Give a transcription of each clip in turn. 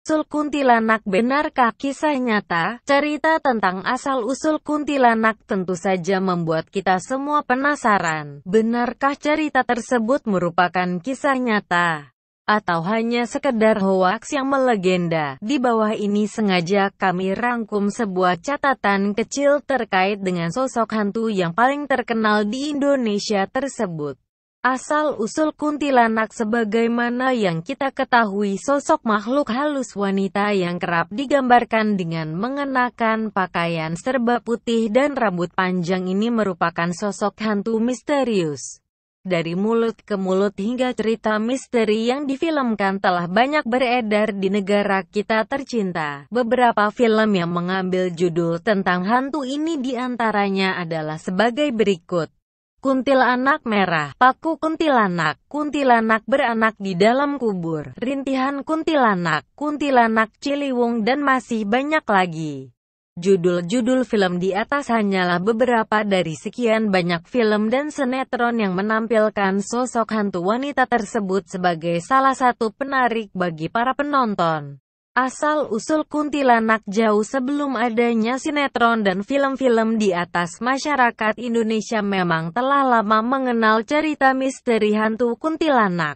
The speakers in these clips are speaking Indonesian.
Asal-usul kuntilanak. Benarkah kisah nyata? Cerita tentang asal-usul kuntilanak tentu saja membuat kita semua penasaran. Benarkah cerita tersebut merupakan kisah nyata? Atau hanya sekedar hoaks yang melegenda? Di bawah ini sengaja kami rangkum sebuah catatan kecil terkait dengan sosok hantu yang paling terkenal di Indonesia tersebut. Asal-usul kuntilanak. Sebagaimana yang kita ketahui, sosok makhluk halus wanita yang kerap digambarkan dengan mengenakan pakaian serba putih dan rambut panjang ini merupakan sosok hantu misterius. Dari mulut ke mulut hingga cerita misteri yang difilmkan telah banyak beredar di negara kita tercinta. Beberapa film yang mengambil judul tentang hantu ini diantaranya adalah sebagai berikut. Kuntilanak Merah, Paku Kuntilanak, Kuntilanak Beranak di Dalam Kubur, Rintihan Kuntilanak, Kuntilanak Ciliwung dan masih banyak lagi. Judul-judul film di atas hanyalah beberapa dari sekian banyak film dan sinetron yang menampilkan sosok hantu wanita tersebut sebagai salah satu penarik bagi para penonton. Asal-usul kuntilanak. Jauh sebelum adanya sinetron dan film-film di atas, masyarakat Indonesia memang telah lama mengenal cerita misteri hantu kuntilanak.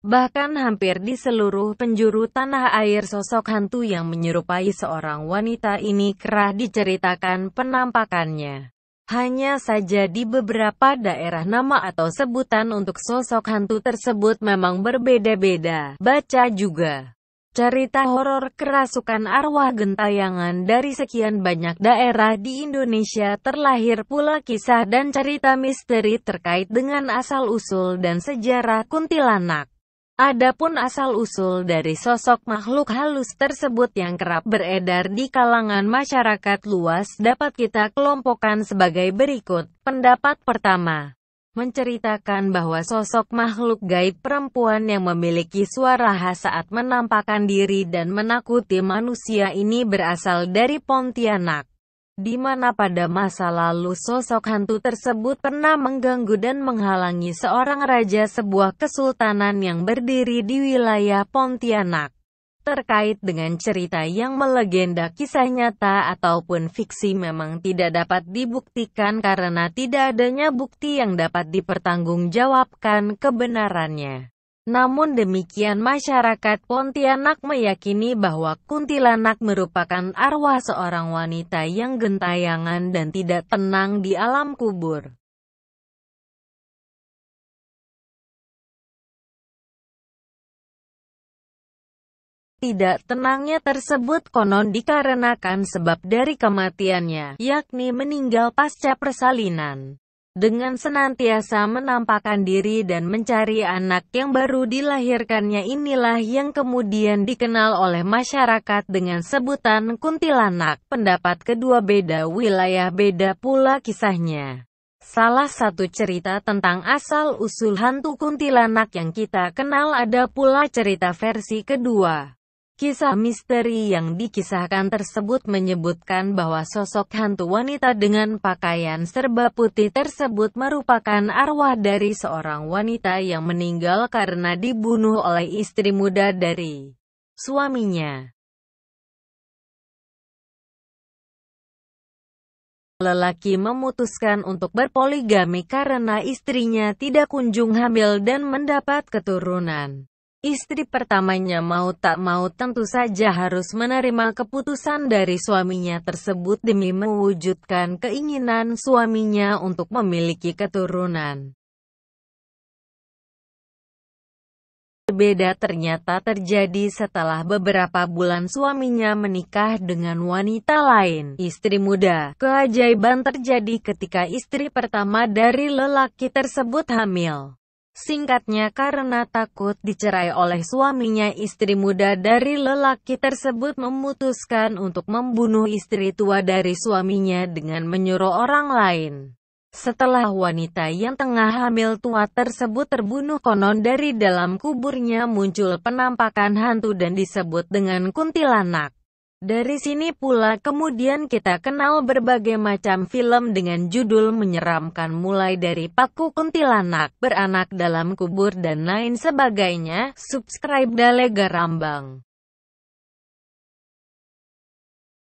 Bahkan hampir di seluruh penjuru tanah air sosok hantu yang menyerupai seorang wanita ini kerap diceritakan penampakannya. Hanya saja di beberapa daerah nama atau sebutan untuk sosok hantu tersebut memang berbeda-beda. Baca juga cerita horor kerasukan arwah gentayangan dari sekian banyak daerah di Indonesia. Terlahir pula kisah dan cerita misteri terkait dengan asal-usul dan sejarah kuntilanak. Adapun asal-usul dari sosok makhluk halus tersebut yang kerap beredar di kalangan masyarakat luas dapat kita kelompokkan sebagai berikut. Pendapat pertama menceritakan bahwa sosok makhluk gaib perempuan yang memiliki suara khas saat menampakkan diri dan menakuti manusia ini berasal dari Pontianak, di mana pada masa lalu sosok hantu tersebut pernah mengganggu dan menghalangi seorang raja sebuah kesultanan yang berdiri di wilayah Pontianak. Terkait dengan cerita yang melegenda, kisah nyata ataupun fiksi memang tidak dapat dibuktikan karena tidak adanya bukti yang dapat dipertanggungjawabkan kebenarannya. Namun demikian, masyarakat Pontianak meyakini bahwa kuntilanak merupakan arwah seorang wanita yang gentayangan dan tidak tenang di alam kubur. Tidak tenangnya tersebut konon dikarenakan sebab dari kematiannya, yakni meninggal pasca persalinan. Dengan senantiasa menampakkan diri dan mencari anak yang baru dilahirkannya, inilah yang kemudian dikenal oleh masyarakat dengan sebutan kuntilanak. Pendapat kedua beda wilayah, beda pula kisahnya. Salah satu cerita tentang asal-usul hantu kuntilanak yang kita kenal ada pula cerita versi kedua. Kisah misteri yang dikisahkan tersebut menyebutkan bahwa sosok hantu wanita dengan pakaian serba putih tersebut merupakan arwah dari seorang wanita yang meninggal karena dibunuh oleh istri muda dari suaminya. Lelaki memutuskan untuk berpoligami karena istrinya tidak kunjung hamil dan mendapat keturunan. Istri pertamanya mau tak mau tentu saja harus menerima keputusan dari suaminya tersebut demi mewujudkan keinginan suaminya untuk memiliki keturunan. Berbeda ternyata terjadi setelah beberapa bulan suaminya menikah dengan wanita lain, istri muda. Keajaiban terjadi ketika istri pertama dari lelaki tersebut hamil. Singkatnya, karena takut dicerai oleh suaminya, istri muda dari lelaki tersebut memutuskan untuk membunuh istri tua dari suaminya dengan menyuruh orang lain. Setelah wanita yang tengah hamil tua tersebut terbunuh, konon dari dalam kuburnya muncul penampakan hantu dan disebut dengan kuntilanak. Dari sini pula kemudian kita kenal berbagai macam film dengan judul menyeramkan mulai dari Paku Kuntilanak, Beranak Dalam Kubur dan lain sebagainya. Subscribe Dalega Rambang.